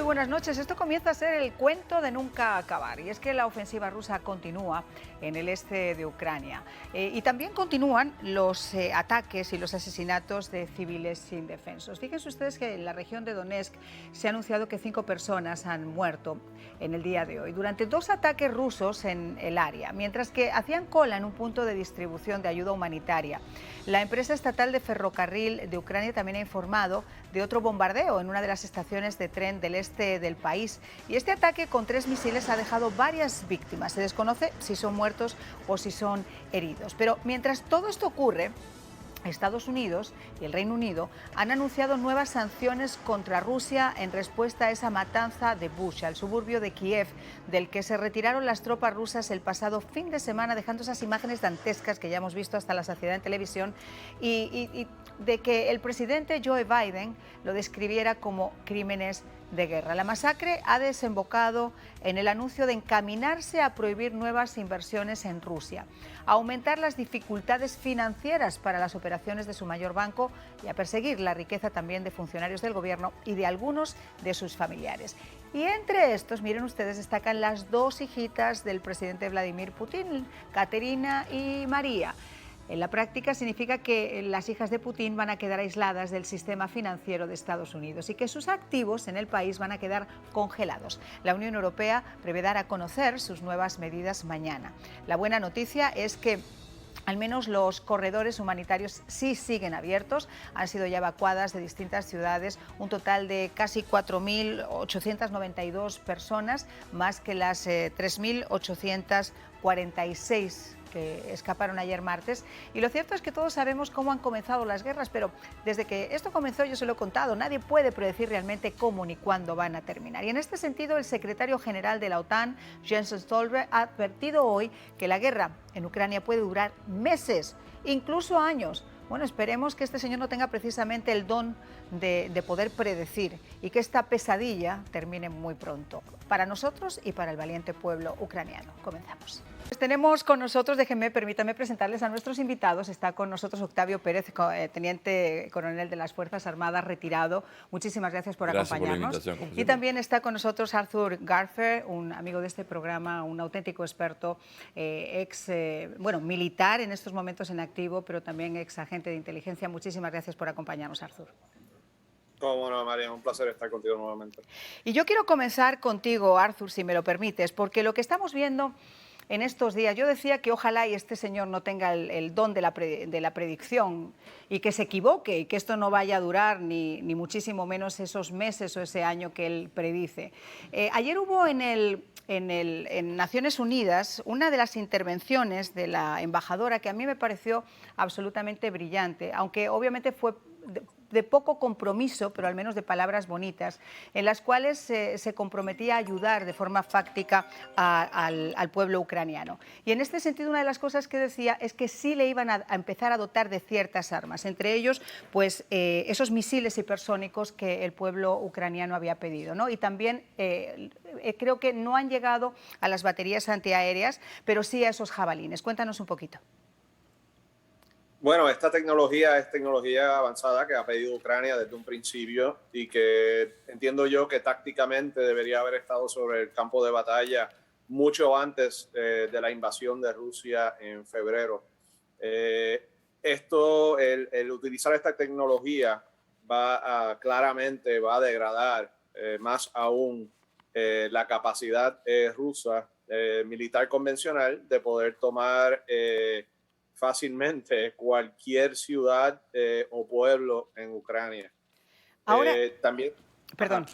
buenas noches. Esto comienza a ser el cuento de nunca acabar, y es que la ofensiva rusa continúa en el este de Ucrania y también continúan los ataques y los asesinatos de civiles indefensos. Fíjense ustedes que en la región de Donetsk se ha anunciado que 5 personas han muerto en el día de hoy durante 2 ataques rusos en el área, mientras que hacían cola en un punto de distribución de ayuda humanitaria. La empresa estatal de ferrocarril de Ucrania también ha informado de otro bombardeo en una de las estaciones de tren del este del país. Y este ataque con 3 misiles ha dejado varias víctimas. Se desconoce si son muertos o si son heridos. Pero mientras todo esto ocurre, Estados Unidos y el Reino Unido han anunciado nuevas sanciones contra Rusia en respuesta a esa matanza de Bucha, el suburbio de Kiev, del que se retiraron las tropas rusas el pasado fin de semana, dejando esas imágenes dantescas que ya hemos visto hasta la saciedad en televisión, y de que el presidente Joe Biden lo describiera como crímenes de guerra. La masacre ha desembocado en el anuncio de encaminarse a prohibir nuevas inversiones en Rusia, a aumentar las dificultades financieras para las operaciones de su mayor banco y a perseguir la riqueza también de funcionarios del gobierno y de algunos de sus familiares. Y entre estos, miren ustedes, destacan las 2 hijitas del presidente Vladimir Putin, Caterina y María. En la práctica significa que las hijas de Putin van a quedar aisladas del sistema financiero de Estados Unidos y que sus activos en el país van a quedar congelados. La Unión Europea prevé dar a conocer sus nuevas medidas mañana. La buena noticia es que al menos los corredores humanitarios sí siguen abiertos. Han sido ya evacuadas de distintas ciudades un total de casi 4.892 personas, más que las 3.846 que escaparon ayer martes. Y lo cierto es que todos sabemos cómo han comenzado las guerras, pero desde que esto comenzó, yo se lo he contado, nadie puede predecir realmente cómo ni cuándo van a terminar. Y en este sentido, el secretario general de la OTAN, Jens Stoltenberg, ha advertido hoy que la guerra en Ucrania puede durar meses, incluso años. Bueno, esperemos que este señor no tenga precisamente el don de poder predecir y que esta pesadilla termine muy pronto, para nosotros y para el valiente pueblo ucraniano. Comenzamos. Pues tenemos con nosotros, permítanme presentarles a nuestros invitados. Está con nosotros Octavio Pérez, teniente coronel de las Fuerzas Armadas retirado. Muchísimas gracias por acompañarnos. Por la invitación, y también está con nosotros Arthur Garfer, un amigo de este programa, un auténtico experto, militar en estos momentos en activo, pero también ex agente de inteligencia. Muchísimas gracias por acompañarnos, Arthur. Cómo no, María, un placer estar contigo nuevamente. Y yo quiero comenzar contigo, Arthur, si me lo permites, porque lo que estamos viendo en estos días, yo decía que ojalá y este señor no tenga el don de la predicción y que se equivoque y que esto no vaya a durar ni muchísimo menos esos meses o ese año que él predice. Ayer hubo en Naciones Unidas una de las intervenciones de la embajadora que a mí me pareció absolutamente brillante, aunque obviamente fue de poco compromiso, pero al menos de palabras bonitas, en las cuales se comprometía a ayudar de forma fáctica al pueblo ucraniano. Y en este sentido, una de las cosas que decía es que sí le iban a empezar a dotar de ciertas armas, entre ellos pues esos misiles hipersónicos que el pueblo ucraniano había pedido, ¿no? Y también creo que no han llegado a las baterías antiaéreas, pero sí a esos jabalines. Cuéntanos un poquito. Bueno, esta tecnología es tecnología avanzada que ha pedido Ucrania desde un principio y que entiendo yo que tácticamente debería haber estado sobre el campo de batalla mucho antes de la invasión de Rusia en febrero. El utilizar esta tecnología claramente va a degradar más aún la capacidad rusa militar convencional de poder tomar fácilmente cualquier ciudad o pueblo en Ucrania. Ahora, también. Perdón.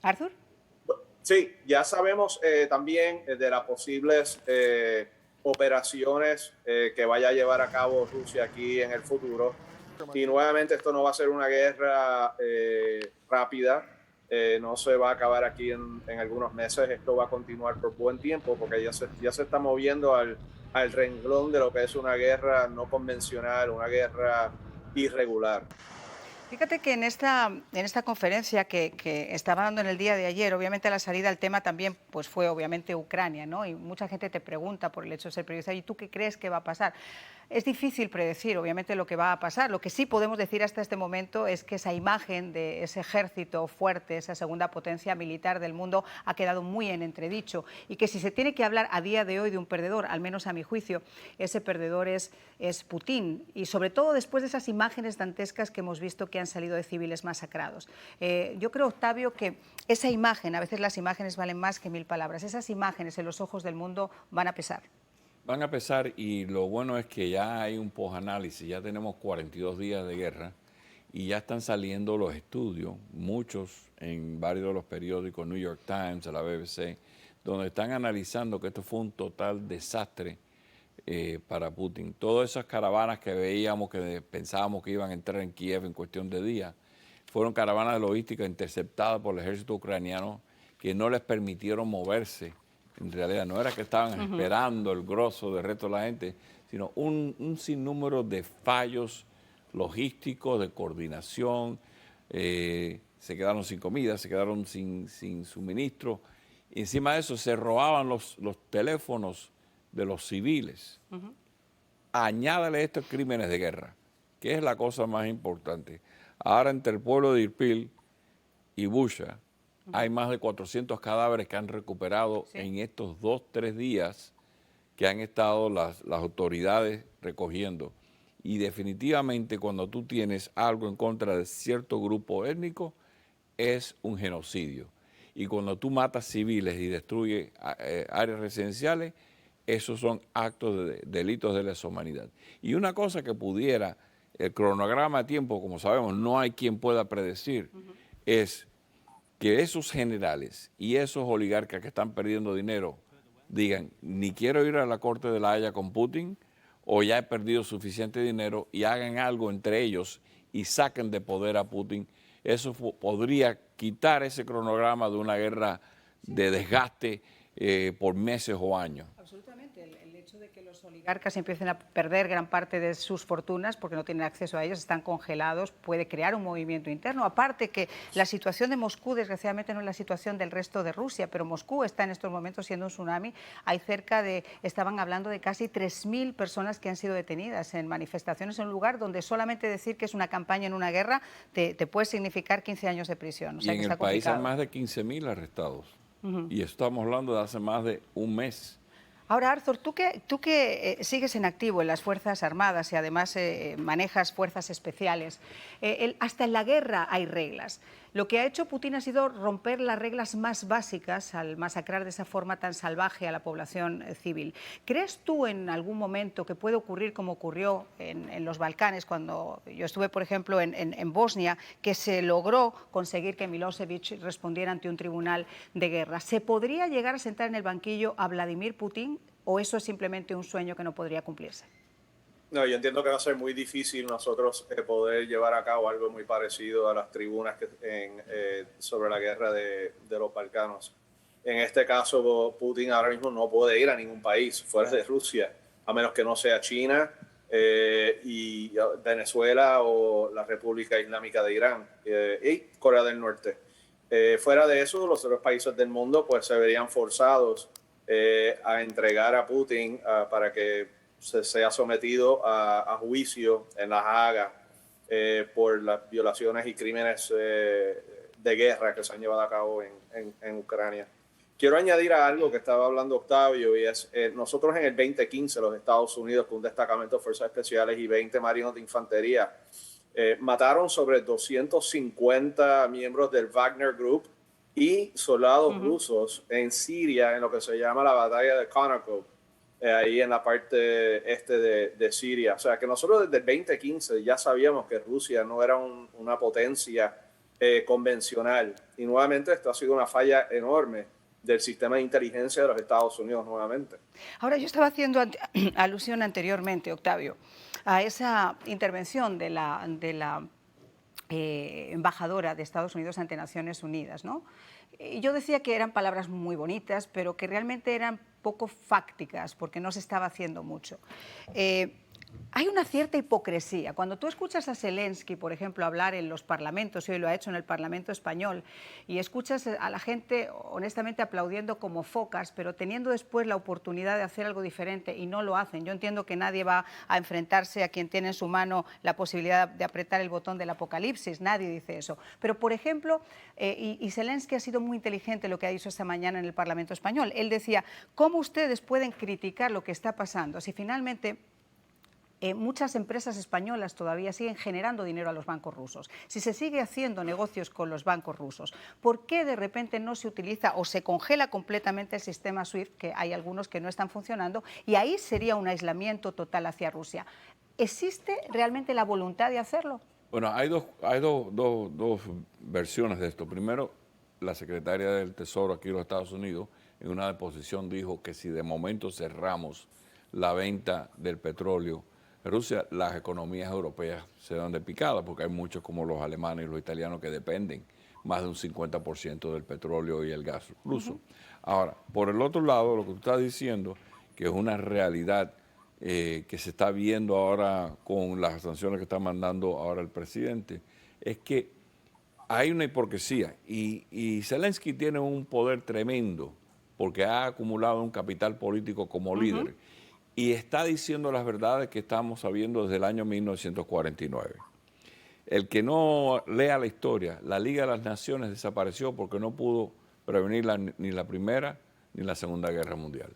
¿Arthur? Sí, ya sabemos también de las posibles operaciones que vaya a llevar a cabo Rusia aquí en el futuro. Y nuevamente esto no va a ser una guerra rápida. No se va a acabar aquí en algunos meses, esto va a continuar por buen tiempo porque ya se está moviendo al renglón de lo que es una guerra no convencional, una guerra irregular. Fíjate que en esta conferencia que estaba dando en el día de ayer, obviamente a la salida el tema también pues fue obviamente Ucrania, ¿no? Y mucha gente te pregunta por el hecho de ser periodista, ¿y tú qué crees que va a pasar? Es difícil predecir, obviamente, lo que va a pasar. Lo que sí podemos decir hasta este momento es que esa imagen de ese ejército fuerte, esa segunda potencia militar del mundo, ha quedado muy en entredicho y que si se tiene que hablar a día de hoy de un perdedor, al menos a mi juicio, ese perdedor es Putin, y sobre todo después de esas imágenes dantescas que hemos visto que han salido de civiles masacrados. Yo creo, Octavio, que esa imagen, a veces las imágenes valen más que 1000 palabras, esas imágenes en los ojos del mundo van a pesar. Van a pesar, y lo bueno es que ya hay un posanálisis, ya tenemos 42 días de guerra y ya están saliendo los estudios, muchos en varios de los periódicos, New York Times, la BBC, donde están analizando que esto fue un total desastre para Putin. Todas esas caravanas que veíamos, que pensábamos que iban a entrar en Kiev en cuestión de días, fueron caravanas de logística interceptadas por el ejército ucraniano que no les permitieron moverse. En realidad no era que estaban esperando el grosso del resto de la gente, sino un sinnúmero de fallos logísticos, de coordinación, se quedaron sin comida, se quedaron sin suministro. Y encima de eso se robaban los teléfonos de los civiles. Añádale estos crímenes de guerra, que es la cosa más importante. Ahora entre el pueblo de Irpil y Busha, hay más de 400 cadáveres que han recuperado en estos 2-3 días que han estado las autoridades recogiendo. Y definitivamente cuando tú tienes algo en contra de cierto grupo étnico, es un genocidio. Y cuando tú matas civiles y destruyes áreas residenciales, esos son actos de delitos de lesa humanidad. Y una cosa que pudiera, el cronograma de tiempo, como sabemos, no hay quien pueda predecir, es que esos generales y esos oligarcas que están perdiendo dinero digan, ni quiero ir a la Corte de la Haya con Putin, o ya he perdido suficiente dinero, y hagan algo entre ellos y saquen de poder a Putin. Eso podría quitar ese cronograma de una guerra de desgaste por meses o años. Absolutamente. El hecho de que los oligarcas empiecen a perder gran parte de sus fortunas porque no tienen acceso a ellos, están congelados, puede crear un movimiento interno. Aparte que la situación de Moscú, desgraciadamente, no es la situación del resto de Rusia, pero Moscú está en estos momentos siendo un tsunami. Hay estaban hablando de casi 3000 personas que han sido detenidas en manifestaciones en un lugar donde solamente decir que es una campaña en una guerra te puede significar 15 años de prisión. O sea, y en el país hay más de 15.000 arrestados. Y estamos hablando de hace más de un mes. Ahora, Arthur, tú que sigues en activo en las Fuerzas Armadas y además manejas fuerzas especiales, hasta en la guerra hay reglas. Lo que ha hecho Putin ha sido romper las reglas más básicas al masacrar de esa forma tan salvaje a la población civil. ¿Crees tú en algún momento que puede ocurrir como ocurrió en los Balcanes, cuando yo estuve, por ejemplo, en Bosnia, que se logró conseguir que Milosevic respondiera ante un tribunal de guerra? ¿Se podría llegar a sentar en el banquillo a Vladimir Putin o eso es simplemente un sueño que no podría cumplirse? No, yo entiendo que va a ser muy difícil nosotros poder llevar a cabo algo muy parecido a las tribunas sobre la guerra de los Balcanos. En este caso, Putin ahora mismo no puede ir a ningún país fuera de Rusia, a menos que no sea China y Venezuela o la República Islámica de Irán y Corea del Norte. Fuera de eso, los otros países del mundo pues se verían forzados a entregar a Putin para que se sea sometido a juicio en La Haga por las violaciones y crímenes de guerra que se han llevado a cabo en Ucrania. Quiero añadir a algo que estaba hablando Octavio, y es nosotros en el 2015 los Estados Unidos, con un destacamento de fuerzas especiales y 20 marinos de infantería, mataron sobre 250 miembros del Wagner Group y soldados rusos en Siria, en lo que se llama la batalla de Konakov, ahí en la parte este de Siria. O sea, que nosotros desde el 2015 ya sabíamos que Rusia no era una potencia convencional. Y nuevamente esto ha sido una falla enorme del sistema de inteligencia de los Estados Unidos nuevamente. Ahora, yo estaba haciendo alusión anteriormente, Octavio, a esa intervención de la embajadora de Estados Unidos ante Naciones Unidas, ¿no? Yo decía que eran palabras muy bonitas, pero que realmente eran poco fácticas, porque no se estaba haciendo mucho. Hay una cierta hipocresía. Cuando tú escuchas a Zelensky, por ejemplo, hablar en los parlamentos, y hoy lo ha hecho en el Parlamento español, y escuchas a la gente honestamente aplaudiendo como focas, pero teniendo después la oportunidad de hacer algo diferente y no lo hacen. Yo entiendo que nadie va a enfrentarse a quien tiene en su mano la posibilidad de apretar el botón del apocalipsis, nadie dice eso. Pero, por ejemplo, y Zelensky ha sido muy inteligente lo que ha dicho esta mañana en el Parlamento español. Él decía, ¿cómo ustedes pueden criticar lo que está pasando si finalmente muchas empresas españolas todavía siguen generando dinero a los bancos rusos? Si se sigue haciendo negocios con los bancos rusos, ¿por qué de repente no se utiliza o se congela completamente el sistema SWIFT, que hay algunos que no están funcionando, y ahí sería un aislamiento total hacia Rusia? ¿Existe realmente la voluntad de hacerlo? Bueno, hay dos versiones de esto. Primero, la secretaria del Tesoro aquí en los Estados Unidos, en una deposición, dijo que si de momento cerramos la venta del petróleo Rusia, las economías europeas se dan de picada, porque hay muchos como los alemanes y los italianos que dependen más de un 50% del petróleo y el gas ruso. Ahora, por el otro lado, lo que tú estás diciendo, que es una realidad que se está viendo ahora con las sanciones que está mandando ahora el presidente, es que hay una hipocresía y Zelensky tiene un poder tremendo porque ha acumulado un capital político como líder y está diciendo las verdades que estamos sabiendo desde el año 1949. El que no lea la historia, la Liga de las Naciones desapareció porque no pudo prevenir ni la Primera ni la Segunda Guerra Mundial.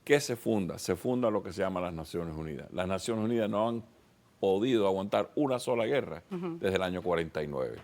¿Qué se funda? Se funda lo que se llama las Naciones Unidas. Las Naciones Unidas no han podido aguantar una sola guerra desde el año 49.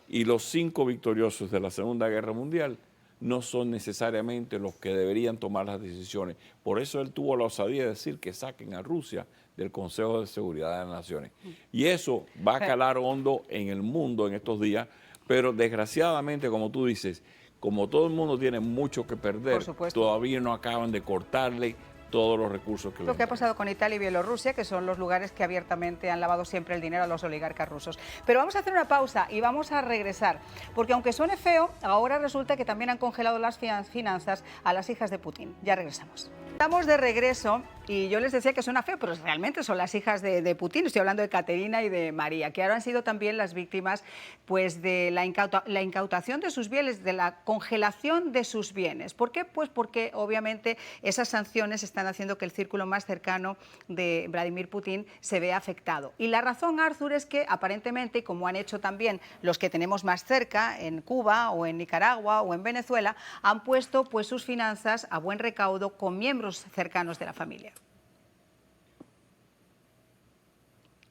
Y los 5 victoriosos de la Segunda Guerra Mundial no son necesariamente los que deberían tomar las decisiones. Por eso él tuvo la osadía de decir que saquen a Rusia del Consejo de Seguridad de las Naciones. Y eso va a calar hondo en el mundo en estos días, pero desgraciadamente, como tú dices, como todo el mundo tiene mucho que perder, todavía no acaban de cortarle todos los recursos que lo que ha pasado con Italia y Bielorrusia, que son los lugares que abiertamente han lavado siempre el dinero a los oligarcas rusos. Pero vamos a hacer una pausa y vamos a regresar, porque aunque suene feo, ahora resulta que también han congelado las finanzas a las hijas de Putin. Ya regresamos. Estamos de regreso y yo les decía que suena feo, pero realmente son las hijas de Putin. Estoy hablando de Caterina y de María, que ahora han sido también las víctimas pues, de la incautación de sus bienes, de la congelación de sus bienes. ¿Por qué? Pues porque obviamente esas sanciones están haciendo que el círculo más cercano de Vladimir Putin se vea afectado. Y la razón, Arthur, es que aparentemente, como han hecho también los que tenemos más cerca, en Cuba o en Nicaragua o en Venezuela, han puesto pues, sus finanzas a buen recaudo con miembros cercanos de la familia.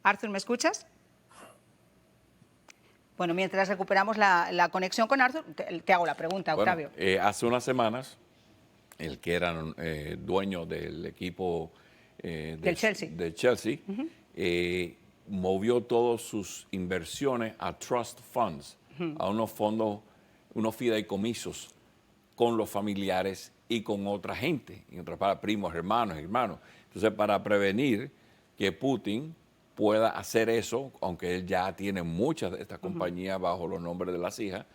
Arthur, ¿me escuchas? Bueno, mientras recuperamos la conexión con Arthur, te hago la pregunta, Octavio. Bueno, hace unas semanas, el que era dueño del equipo del Chelsea, movió todas sus inversiones a trust funds, a unos fondos, unos fideicomisos con los familiares y con otra gente, en otras palabras, primos, hermanos. Entonces, para prevenir que Putin pueda hacer eso, aunque él ya tiene muchas de estas compañías bajo los nombres de las hijas,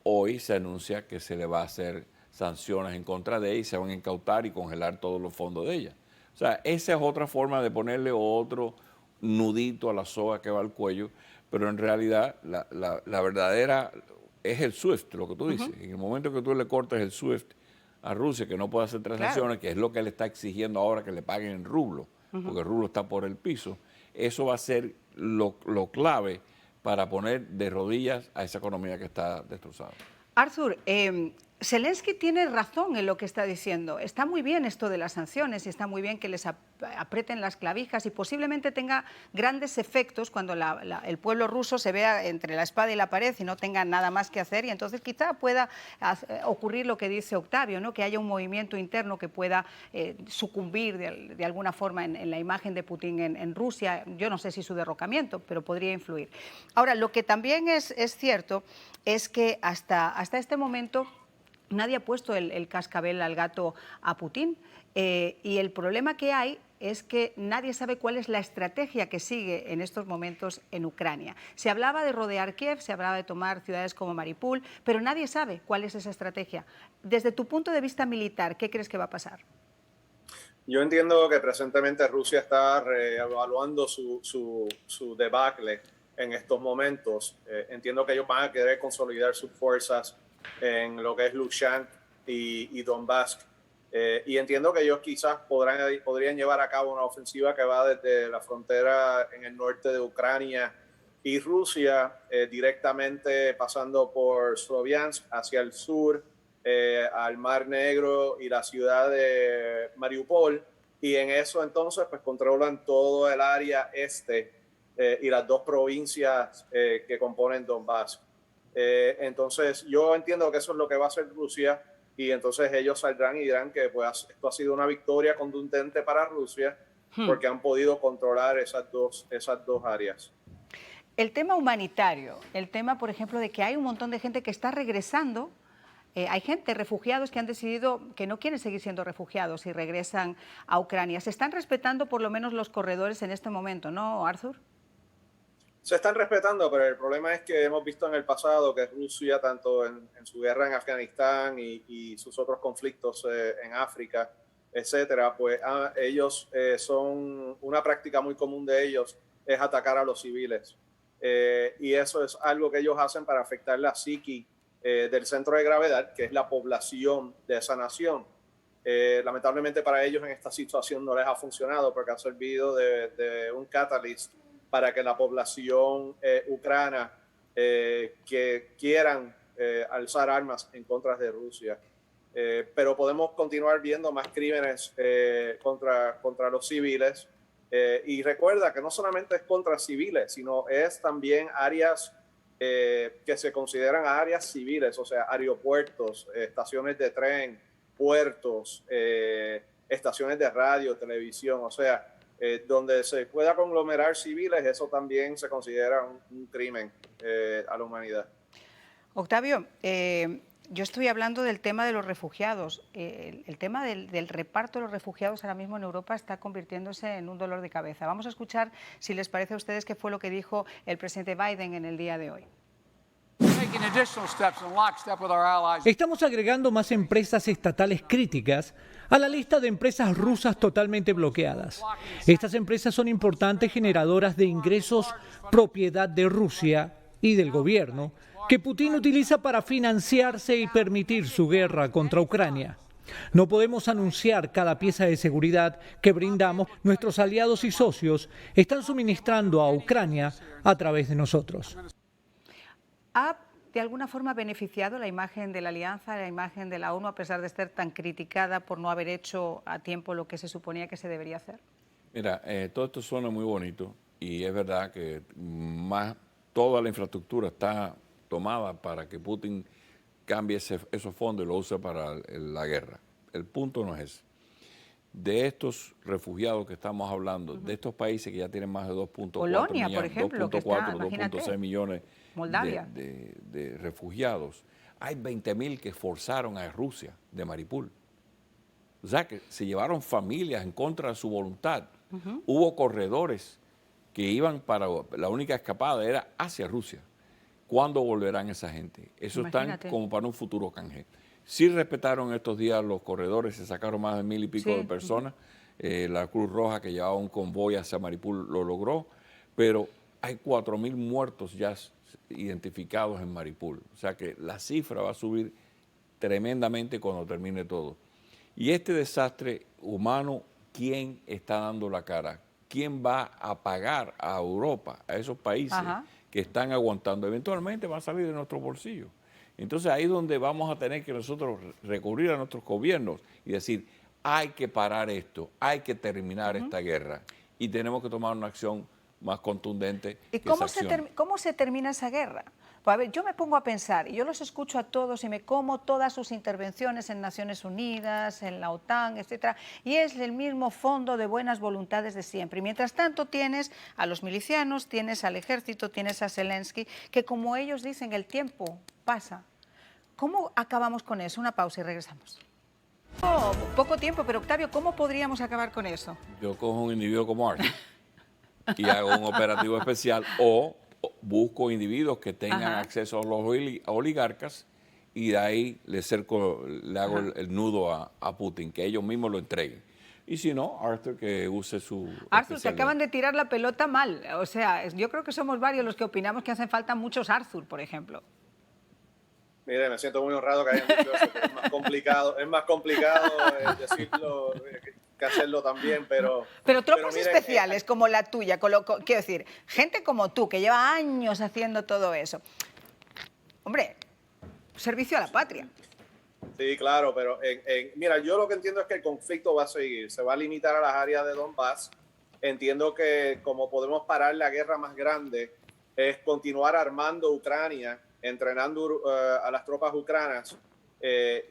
hoy se anuncia que se le va a hacer sanciones en contra de ella y se van a incautar y congelar todos los fondos de ella. O sea, esa es otra forma de ponerle otro nudito a la soga que va al cuello, pero en realidad la verdadera es el SWIFT, lo que tú dices. En el momento que tú le cortas el SWIFT a Rusia, que no puede hacer transacciones, que es lo que él está exigiendo ahora que le paguen en rublo, porque el rublo está por el piso, eso va a ser lo clave para poner de rodillas a esa economía que está destrozada. Arthur, Zelensky tiene razón en lo que está diciendo. Está muy bien esto de las sanciones y está muy bien que les aprieten las clavijas y posiblemente tenga grandes efectos cuando el pueblo ruso se vea entre la espada y la pared y no tenga nada más que hacer, y entonces quizá pueda ocurrir lo que dice Octavio, ¿no? Que haya un movimiento interno que pueda sucumbir de alguna forma en la imagen de Putin en Rusia. Yo no sé si su derrocamiento, pero podría influir. Ahora, lo que también es cierto es que hasta este momento nadie ha puesto el cascabel al gato a Putin, y el problema que hay es que nadie sabe cuál es la estrategia que sigue en estos momentos en Ucrania. Se hablaba de rodear Kiev, se hablaba de tomar ciudades como Mariupol, pero nadie sabe cuál es esa estrategia. Desde tu punto de vista militar, ¿qué crees que va a pasar? Yo entiendo que presentemente Rusia está reevaluando su debacle en estos momentos. Entiendo que ellos van a querer consolidar sus fuerzas en lo que es Luhansk y Donbass. Y entiendo que ellos quizás podrían llevar a cabo una ofensiva que va desde la frontera en el norte de Ucrania y Rusia, directamente pasando por Sloviansk hacia el sur, al Mar Negro y la ciudad de Mariupol, y en eso entonces pues controlan todo el área este y las dos provincias que componen Donbass. Entonces yo entiendo que eso es lo que va a hacer Rusia, y entonces ellos saldrán y dirán que pues, esto ha sido una victoria contundente para Rusia porque han podido controlar esas dos áreas. El tema humanitario, el tema, por ejemplo, de que hay un montón de gente que está regresando. Hay gente, refugiados, que han decidido que no quieren seguir siendo refugiados y regresan a Ucrania. Se están respetando por lo menos los corredores en este momento, ¿no, Arthur? Se están respetando, pero el problema es que hemos visto en el pasado que Rusia, tanto en su guerra en Afganistán y sus otros conflictos en África, etcétera, pues ellos son una práctica muy común de ellos es atacar a los civiles. Y eso es algo que ellos hacen para afectar la psiqui del centro de gravedad, que es la población de esa nación. Lamentablemente para ellos en esta situación no les ha funcionado porque ha servido de un catalyst para que la población ucrana que quieran alzar armas en contra de Rusia. Pero podemos continuar viendo más crímenes contra los civiles. Y recuerda que no solamente es contra civiles, sino es también áreas que se consideran áreas civiles, o sea, aeropuertos, estaciones de tren, puertos, estaciones de radio, televisión, o sea, donde se pueda conglomerar civiles, eso también se considera un crimen a la humanidad. Octavio, yo estoy hablando del tema de los refugiados. El tema del reparto de los refugiados ahora mismo en Europa está convirtiéndose en un dolor de cabeza. Vamos a escuchar, si les parece a ustedes, qué fue lo que dijo el presidente Biden en el día de hoy. Estamos agregando más empresas estatales críticas a la lista de empresas rusas totalmente bloqueadas. Estas empresas son importantes generadoras de ingresos, propiedad de Rusia y del gobierno, que Putin utiliza para financiarse y permitir su guerra contra Ucrania. No podemos anunciar cada pieza de seguridad que brindamos. Nuestros aliados y socios están suministrando a Ucrania a través de nosotros. ¿Ha de alguna forma beneficiado la imagen de la alianza, la imagen de la ONU, a pesar de estar tan criticada por no haber hecho a tiempo lo que se suponía que se debería hacer? Mira, todo esto suena muy bonito y es verdad que toda la infraestructura está tomada para que Putin cambie esos fondos y lo use para la guerra. El punto no es ese. De estos refugiados que estamos hablando, de estos países que ya tienen más de 2.4 millones, por ejemplo, 2.6 millones de refugiados, hay 20.000 que forzaron a Rusia de Mariupol. O sea, que se llevaron familias en contra de su voluntad. Hubo corredores que iban para, la única escapada era hacia Rusia. ¿Cuándo volverán esa gente? Eso están como para un futuro canje. Sí respetaron estos días los corredores, se sacaron más de 1.000 y pico de personas. La Cruz Roja, que llevaba un convoy hacia Mariupol, lo logró, pero hay 4.000 muertos ya identificados en Mariupol. O sea que la cifra va a subir tremendamente cuando termine todo. Y este desastre humano, ¿quién está dando la cara? ¿Quién va a pagar a Europa, a esos países que están aguantando? Eventualmente va a salir de nuestro bolsillo. Entonces ahí es donde vamos a tener que nosotros recurrir a nuestros gobiernos y decir, hay que parar esto, hay que terminar esta guerra y tenemos que tomar una acción más contundente. ¿Y cómo se termina esa guerra? Pues a ver, yo me pongo a pensar, y yo los escucho a todos y me como todas sus intervenciones en Naciones Unidas, en la OTAN, etcétera, y es el mismo fondo de buenas voluntades de siempre. Y mientras tanto tienes a los milicianos, tienes al ejército, tienes a Zelensky, que como ellos dicen, el tiempo pasa. ¿Cómo acabamos con eso? Una pausa y regresamos. Poco tiempo, pero Octavio, ¿cómo podríamos acabar con eso? Yo cojo un individuo como Arthur y hago un operativo especial o busco individuos que tengan acceso a los oligarcas y de ahí le hago el nudo a Putin, que ellos mismos lo entreguen. Y si no, Arthur que use su Arthur, te especialidad. acaban de tirar la pelota mal. O sea, yo creo que somos varios los que opinamos que hacen falta muchos Arthur, por ejemplo. Mire, me siento muy honrado que hayan dicho eso, que es más complicado decirlo que hacerlo también, pero tropas miren, especiales como la tuya, quiero decir, gente como tú que lleva años haciendo todo eso. Hombre, servicio a la patria. Sí, claro, pero mira, yo lo que entiendo es que el conflicto va a seguir, se va a limitar a las áreas de Donbass. Entiendo que como podemos parar la guerra más grande es continuar armando Ucrania, entrenando a las tropas ucranas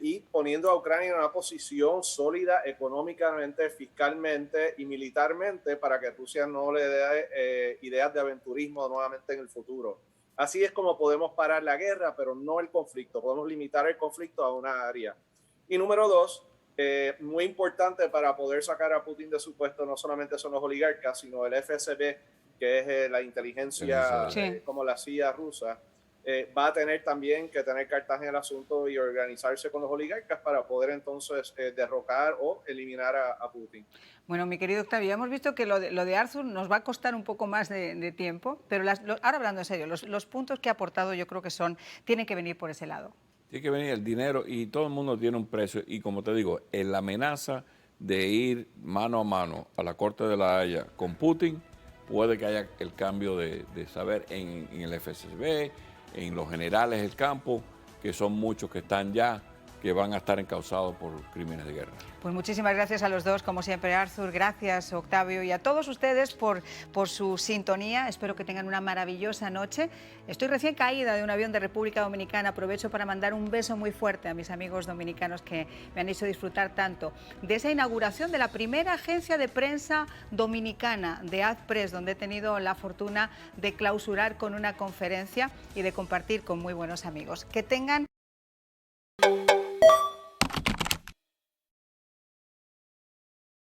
y poniendo a Ucrania en una posición sólida económicamente, fiscalmente y militarmente para que Rusia no le dé ideas de aventurismo nuevamente en el futuro. Así es como podemos parar la guerra, pero no el conflicto. Podemos limitar el conflicto a una área. Y número dos, muy importante para poder sacar a Putin de su puesto, no solamente son los oligarcas, sino el FSB, que es la inteligencia como la CIA rusa, va a tener también que tener cartas en el asunto y organizarse con los oligarcas para poder entonces derrocar o eliminar a Putin. Bueno, mi querido Octavio, ya hemos visto que lo de Arthur nos va a costar un poco más de tiempo, pero ahora hablando en serio, los puntos que ha aportado yo creo que tienen que venir por ese lado. Tiene que venir el dinero y todo el mundo tiene un precio y como te digo, la amenaza de ir mano a mano a la Corte de la Haya con Putin, puede que haya el cambio de saber en el FSB, en los generales del campo, que son muchos que están ya, que van a estar encausados por crímenes de guerra. Pues muchísimas gracias a los dos, como siempre, Arthur, gracias Octavio y a todos ustedes por su sintonía. Espero que tengan una maravillosa noche. Estoy recién caída de un avión de República Dominicana. Aprovecho para mandar un beso muy fuerte a mis amigos dominicanos que me han hecho disfrutar tanto de esa inauguración de la primera agencia de prensa dominicana de AdPress, donde he tenido la fortuna de clausurar con una conferencia y de compartir con muy buenos amigos. Que tengan